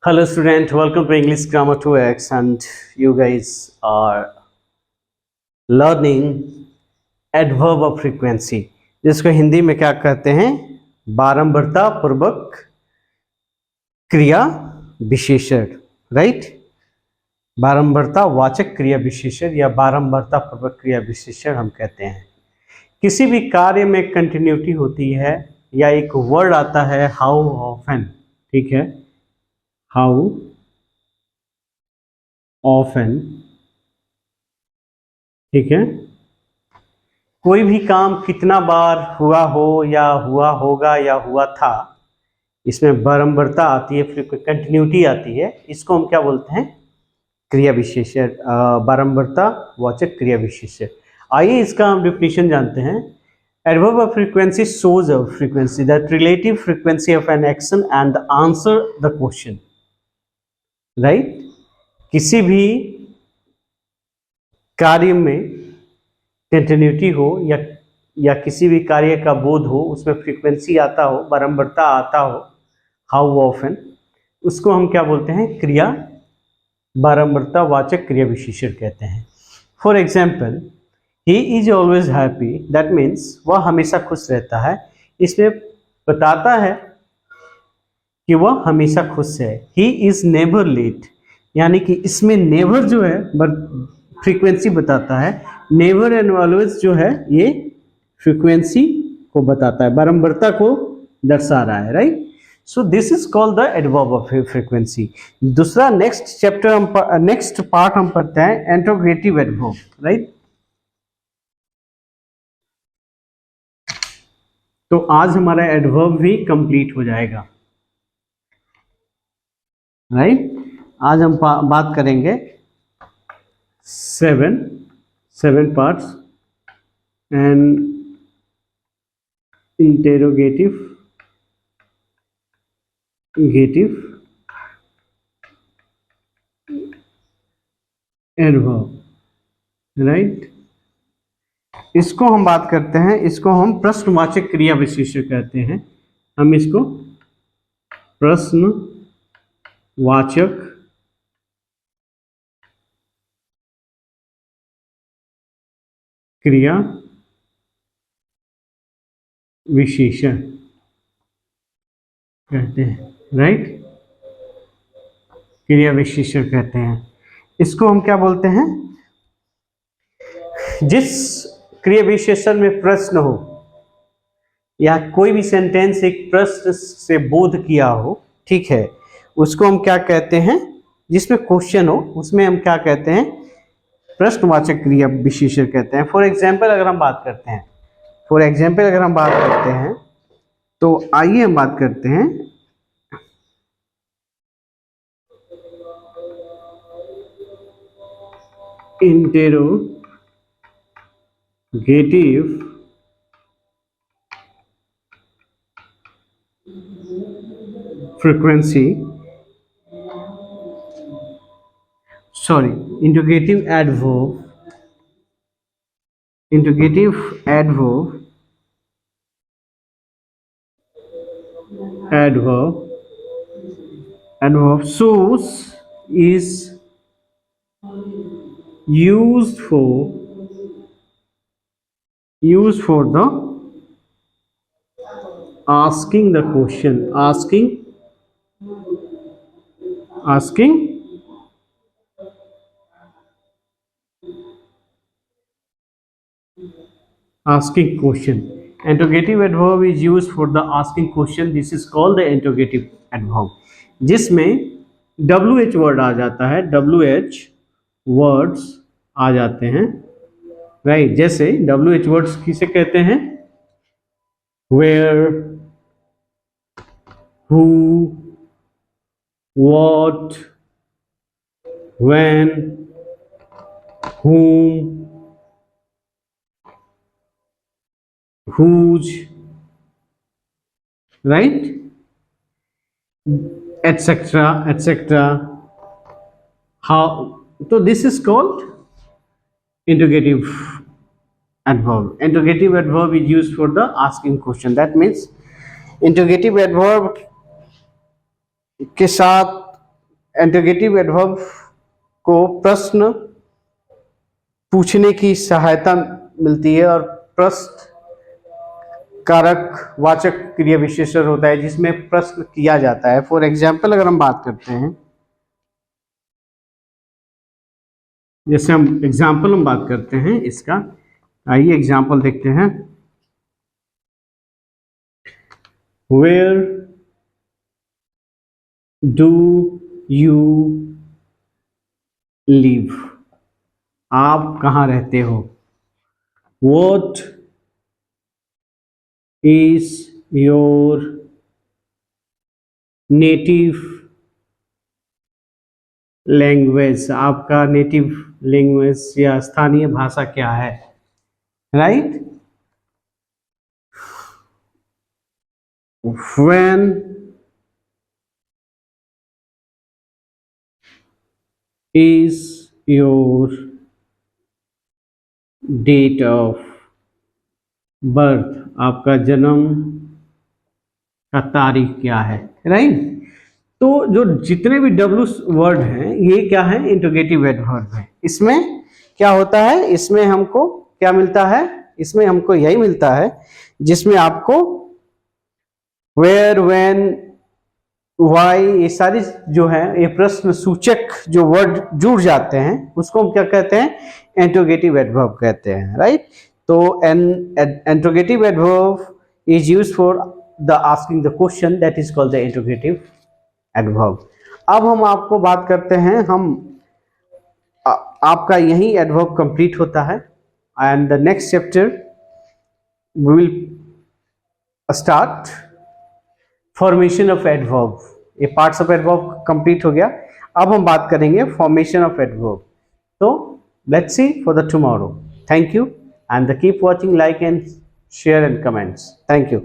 Hello student, welcome to English Grammar 2x and you guys are learning adverb of frequency जिसको हिंदी में क्या कहते हैं, बारंबारता पूर्वक क्रिया विशेषण, राइट। बारंबारता वाचक क्रिया विशेषण या बारंबारता पूर्वक क्रिया विशेषण हम कहते हैं। किसी भी कार्य में कंटिन्यूटी होती है या एक वर्ड आता है हाउ ऑफन, ठीक है, हाउ ऑफन, ठीक है। कोई भी काम कितना बार हुआ हो या हुआ होगा या हुआ था, इसमें बारंबारता आती है, फिर कंटिन्यूटी आती है, इसको हम क्या बोलते हैं, क्रिया विशेषण, बारंबारता वाचक क्रिया विशेषण। आइए इसका हम डिफिनेशन जानते हैं। Adverb of frequency shows a frequency, that relative frequency of an action and answer the question, right? किसी भी कार्य में कंटिन्यूटी हो या किसी भी कार्य का बोध हो, उसमें फ्रीक्वेंसी आता हो, बारंबारता आता हो, हाउ ऑफन, उसको हम क्या बोलते हैं, क्रिया बारंबारता वाचक क्रिया विशेषण कहते हैं। For example, he is always happy, that means वह हमेशा खुश रहता है। इसमें बताता है कि वह हमेशा खुश है। ही इज नेवर लेट, यानी कि इसमें नेवर जो है फ्रीक्वेंसी बताता है, नेवर एंड ऑलवेज जो है ये फ्रीक्वेंसी को बताता है, बारंबारता को दर्शा रहा है, right. So this is called the adverb of frequency. दूसरा नेक्स्ट पार्ट हम पढ़ते हैं इंटरोगेटिव एडवर्ब, राइट। तो आज हमारा एडवर्ब भी कंप्लीट हो जाएगा, राइट। आज हम बात करेंगे seven parts and interrogative adverb, right. इसको हम बात करते हैं, इसको हम प्रश्नवाचक क्रिया विशेषण कहते हैं। हम इसको प्रश्नवाचक क्रिया विशेषण कहते हैं, राइट। क्रिया विशेषण कहते हैं। इसको हम क्या बोलते हैं, जिस क्रिया विशेषण में प्रश्न हो या कोई भी सेंटेंस एक प्रश्न से बोध किया हो, ठीक है, उसको हम क्या कहते हैं, जिसमें क्वेश्चन हो उसमें हम क्या कहते हैं, प्रश्नवाचक क्रिया विशेषण कहते हैं। फॉर एग्जाम्पल अगर हम बात करते हैं तो आइए हम बात करते हैं interrogative frequency, interrogative adverb shows is used for the asking the question, asking question. Interrogative adverb is used for the asking question. This is called the interrogative adverb, जिसमें WH वर्ड आ जाता है, WH वर्ड्स आ जाते हैं, right. जैसे WH words किसे कहते हैं, where, who, what, when, whom, whose, right, etc. How, so this is called interrogative adverb. Interrogative adverb is used for the asking question. That means interrogative adverb के साथ interrogative adverb को प्रश्न पूछने की सहायता मिलती है और प्रश्न कारक वाचक क्रिया विशेषण होता है जिसमें प्रश्न किया जाता है। फॉर एग्जाम्पल अगर हम बात करते हैं, जैसे हम बात करते हैं इसका, आइए एग्जाम्पल देखते हैं। वेयर डू यू लिव, आप कहाँ रहते हो। What is your native language, आपका नेटिव लैंग्वेज या स्थानीय भाषा क्या है, right. When is your date of birth, आपका जन्म का तारीख क्या है, राइट। तो जो जितने भी डब्ल्यू वर्ड हैं ये क्या है, इंटरोगेटिव एडवर्ब है। इसमें क्या होता है, इसमें हमको क्या मिलता है, इसमें हमको यही मिलता है जिसमें आपको वेयर, व्हेन, वाई, ये सारी जो है ये प्रश्न सूचक जो वर्ड जुड़ जाते हैं उसको हम क्या कहते हैं, इंटरोगेटिव एडवर्ब कहते हैं, राइट। तो an interrogative adverb is used for the asking the question, that is called the interrogative adverb. अब हम आपको बात करते हैं, आपका यही एडवर्ब कंप्लीट होता है and the next chapter we will start formation of adverb. ये पार्ट्स ऑफ एडवर्ब कंप्लीट हो गया, अब हम बात करेंगे फॉर्मेशन ऑफ एडवर्ब। तो let's see for the tomorrow. Thank you and keep watching, like and share and comments. Thank you.